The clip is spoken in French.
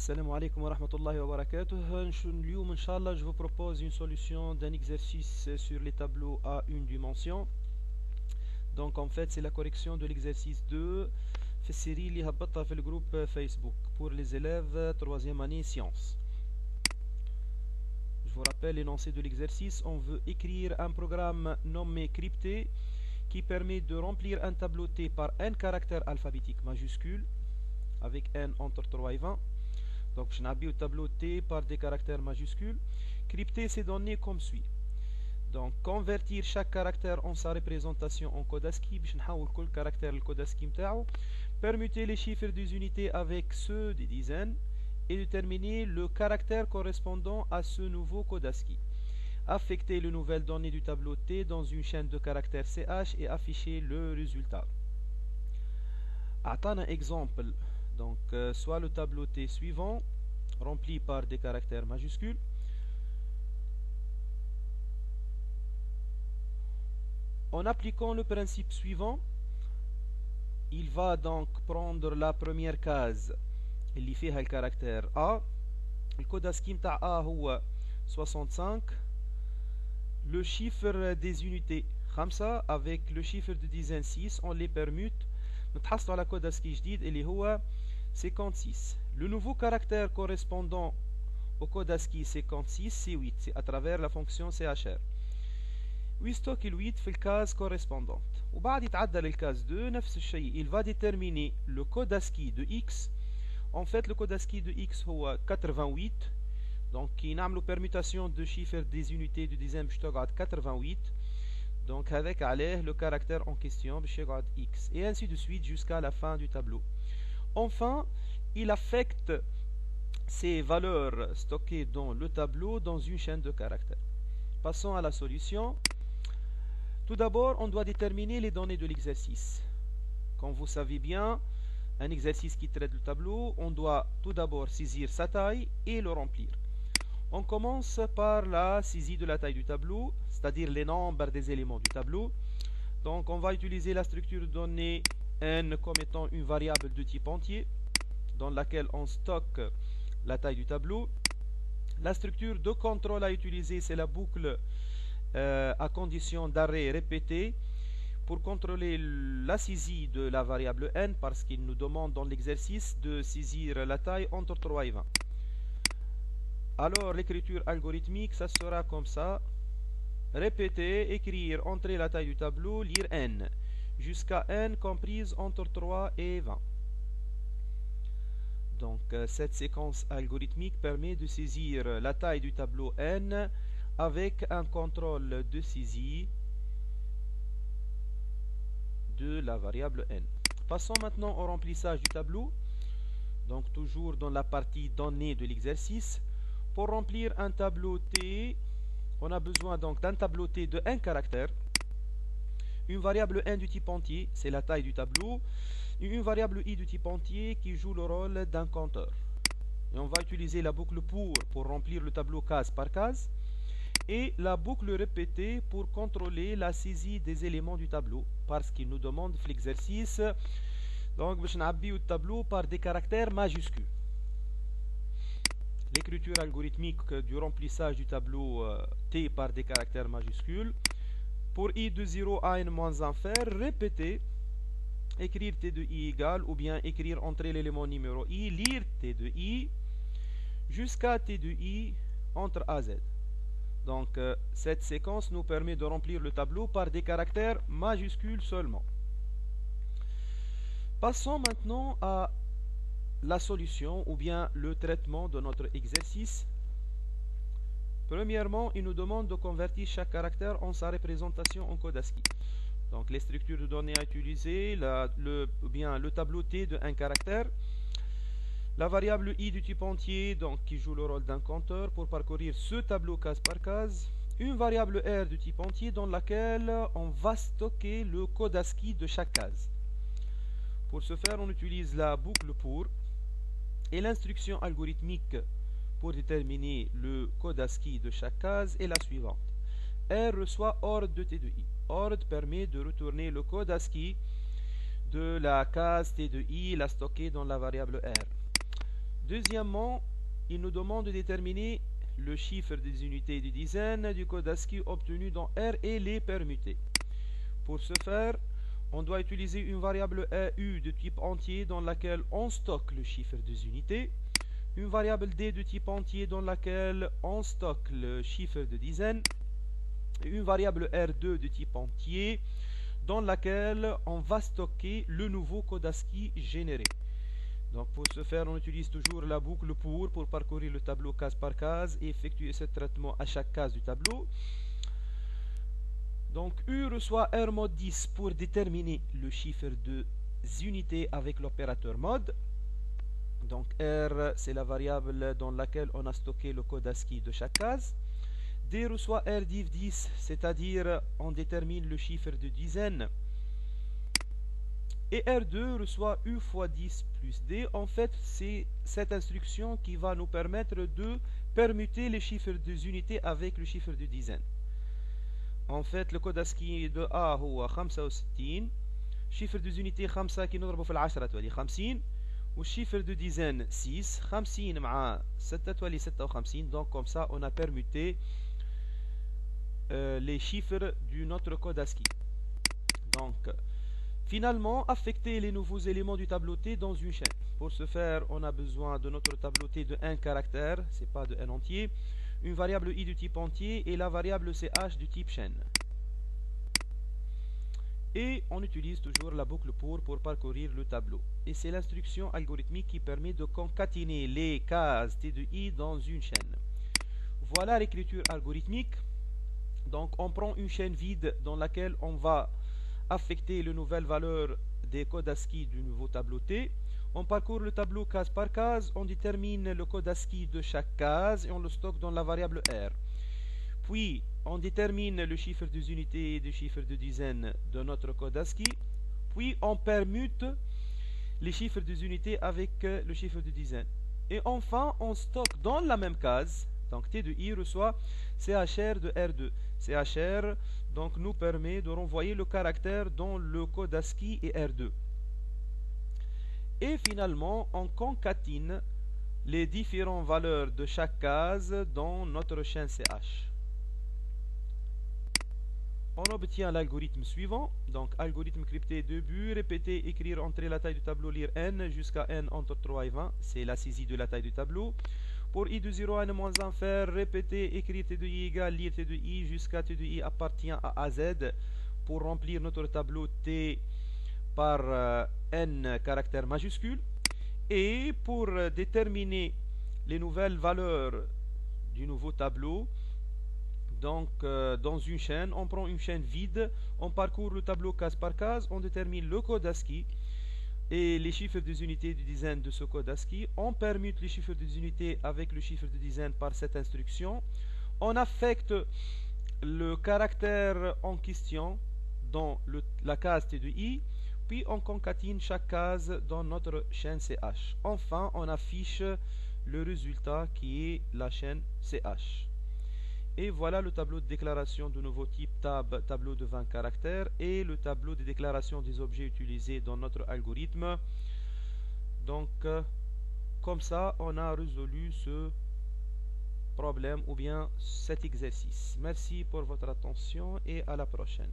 Assalamu alaikum wa rahmatullahi wa barakatuh. اليوم Inch'Allah, je vous propose une solution d'un exercice sur les tableaux à une dimension. Donc en fait c'est la correction de l'exercice 2 في السيري اللي هبطها في الجروب Facebook pour les élèves 3e année sciences. Je vous rappelle l'énoncé de l'exercice. On veut écrire un programme nommé crypté qui permet de remplir un tableau T par un caractère alphabétique majuscule avec n entre 3 et 20. Donc je n'habille au tableau T par des caractères majuscules. Crypter ces données comme suit. Donc convertir chaque caractère en sa représentation en code ASCII باش نحول كل caractère للكود ASCII متاعو. Permuter les chiffres des unités avec ceux des dizaines et déterminer le caractère correspondant à ce nouveau code ASCII. Affecter les nouvelles données du tableau T dans une chaîne de caractères CH et afficher le résultat. أعطانا exemple. Donc, soit le tableau T suivant, rempli par des caractères majuscules. En appliquant le principe suivant, il va donc prendre la première case, اللي فيها le caractère A. Le code ASCII متاع A هو 65. Le chiffre des unités 5 avec le chiffre de dizaines 6, on les permute. نتحصلوا على code ASCII جديد اللي هو 56. Le nouveau caractère correspondant au code ASCII 56 c'est 8, c'est à travers la fonction CHR. ويستوك ال 8 في الكاز correspondante. وبعد يتعدى للكاز 2 نفس الشيء. Il va déterminer le code ASCII de X. En fait le code ASCII de X هو 88. Donc كي نعملوا permutation de chiffres des unités de dizaines باش تقعد 88. Donc avec عليه le caractère en question باش يقعد X. Et ainsi de suite jusqu'à la fin du tableau. Enfin, il affecte ces valeurs stockées dans le tableau dans une chaîne de caractères. Passons à la solution. Tout d'abord, on doit déterminer les données de l'exercice. Comme vous savez bien, un exercice qui traite le tableau, on doit tout d'abord saisir sa taille et le remplir. On commence par la saisie de la taille du tableau, c'est-à-dire les nombres des éléments du tableau. Donc, on va utiliser la structure de données n comme étant une variable de type entier dans laquelle on stocke la taille du tableau. La structure de contrôle à utiliser, c'est la boucle à condition d'arrêt répété pour contrôler la saisie de la variable n parce qu'il nous demande dans l'exercice de saisir la taille entre 3 et 20. Alors l'écriture algorithmique, ça sera comme ça. Répéter, écrire, entrer la taille du tableau, lire n jusqu'à n comprise entre 3 et 20. Donc cette séquence algorithmique permet de saisir la taille du tableau n avec un contrôle de saisie de la variable n. Passons maintenant au remplissage du tableau. Donc toujours dans la partie données de l'exercice. Pour remplir un tableau T, on a besoin donc d'un tableau T de un caractère. Une variable n du type entier, c'est la taille du tableau, et une variable i du type entier qui joue le rôle d'un compteur. Et on va utiliser la boucle pour remplir le tableau case par case, et la boucle répétée pour contrôler la saisie des éléments du tableau, parce qu'il nous demande l'exercice. Donc, باش نعبيو le tableau par des caractères majuscules. L'écriture algorithmique du remplissage du tableau T par des caractères majuscules. Pour i de 0 à n moins 1 faire, répéter, écrire t de i égale, ou bien écrire entrer l'élément numéro i, lire t de i, jusqu'à t de i entre a z. Donc cette séquence nous permet de remplir le tableau par des caractères majuscules seulement. Passons maintenant à la solution, ou bien le traitement de notre exercice. Premièrement, il nous demande de convertir chaque caractère en sa représentation en code ASCII. Donc les structures de données à utiliser, le tableau T de un caractère, la variable i du type entier, donc qui joue le rôle d'un compteur pour parcourir ce tableau case par case, une variable r du type entier dans laquelle on va stocker le code ASCII de chaque case. Pour ce faire, on utilise la boucle pour et l'instruction algorithmique pour déterminer le code ASCII de chaque case est la suivante. R reçoit ORD de T de I. ORD permet de retourner le code ASCII de la case T de I, la stocker dans la variable R. Deuxièmement, il nous demande de déterminer le chiffre des unités de dizaines du code ASCII obtenu dans R et les permuter. Pour ce faire, on doit utiliser une variable AU de type entier dans laquelle on stocke le chiffre des unités, une variable D de type entier dans laquelle on stocke le chiffre de dizaines, et une variable R2 de type entier dans laquelle on va stocker le nouveau code ASCII généré. Donc pour ce faire, on utilise toujours la boucle pour parcourir le tableau case par case et effectuer ce traitement à chaque case du tableau. Donc U reçoit R mod 10 pour déterminer le chiffre de unités avec l'opérateur mod. Donc R, c'est la variable dans laquelle on a stocké le code ASCII de chaque case. D reçoit R div 10, c'est-à-dire on détermine le chiffre de dizaines. Et R2 reçoit U fois 10 plus D. En fait, c'est cette instruction qui va nous permettre de permuter les chiffres des unités avec le chiffre de dizaines. En fait, le code ASCII de A هو 65. chiffre des unités 5 كي نضربه في العشرة تولي 50. والchiffre de dizaines 6. 50 مع 6 تولي 56. Donc comme ça, on a permuté les chiffres de notre code ASCII. Donc, finalement, affecter les nouveaux éléments du tableau T dans une chaîne. Pour ce faire, on a besoin de notre tableau T de un caractère, c'est pas de n entier, une variable i du type entier et la variable ch du type chaîne. Et on utilise toujours la boucle pour parcourir le tableau. Et c'est l'instruction algorithmique qui permet de concaténer les cases T de i dans une chaîne. Voilà l'écriture algorithmique. Donc on prend une chaîne vide dans laquelle on va affecter les nouvelles valeurs des codes ASCII du nouveau tableau T. On parcourt le tableau case par case, on détermine le code ASCII de chaque case et on le stocke dans la variable R. Puis on détermine le chiffre des unités et le chiffre de dizaines de notre code ASCII. Puis on permute les chiffres des unités avec le chiffre de dizaines. Et enfin on stocke dans la même case. Donc T de I reçoit CHR de R2. CHR donc nous permet de renvoyer le caractère dans le code ASCII et R2. Et finalement, on concatine les différentes valeurs de chaque case dans notre chaîne CH. On obtient l'algorithme suivant. Donc algorithme crypté de but, répéter, écrire, entrer la taille du tableau, lire n jusqu'à n entre 3 et 20. C'est la saisie de la taille du tableau. Pour i de 0 à n-1 faire, répéter, écrire t de i égale, lire t de i jusqu'à t de i appartient à z pour remplir notre tableau t par n caractères majuscules. Et pour déterminer les nouvelles valeurs du nouveau tableau, donc dans une chaîne, on prend une chaîne vide, on parcourt le tableau case par case, on détermine le code ASCII et les chiffres des unités de dizaines de ce code ASCII. On permute les chiffres des unités avec le chiffre de dizaines par cette instruction. On affecte le caractère en question dans la case T de I, puis on concatine chaque case dans notre chaîne CH. Enfin, on affiche le résultat qui est la chaîne CH. Et voilà le tableau de déclaration de nouveau type tableau de 20 caractères et le tableau de déclaration des objets utilisés dans notre algorithme. Donc, comme ça, on a résolu ce problème ou bien cet exercice. Merci pour votre attention et à la prochaine.